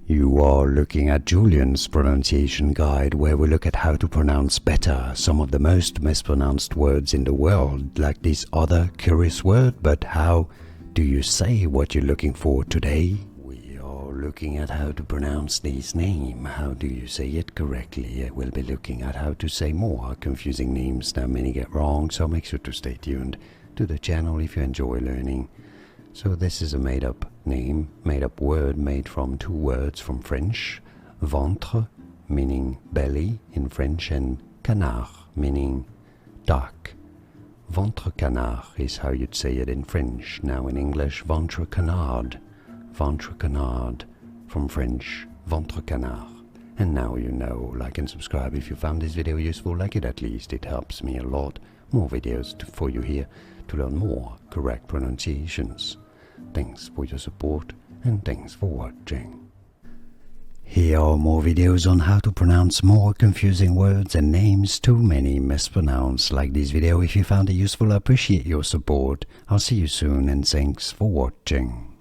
You are looking at Julian's pronunciation guide, where we look at how to pronounce better some of the most mispronounced words in the world, like this other curious word. But how do you say what you're looking for today? We are looking at how to pronounce this name. How do you say it correctly? We'll be looking at how to say more confusing names that many get wrong, so make sure to stay tuned to the channel if you enjoy learning. So this is a made-up name, made-up word made from two words from French: ventre, meaning belly in French, and canard, meaning duck. VentreCanard is how you'd say it in French. Now in English, VentreCanard. VentreCanard from French, VentreCanard. And now you know. Like and subscribe if you found this video useful. Like it at least, it helps me a lot. More videos for you here to learn more correct pronunciations. Thanks for your support and thanks for watching. Here are more videos on how to pronounce more confusing words and names too many mispronounced. Like this video if you found it useful. I appreciate your support. I'll see you soon and thanks for watching.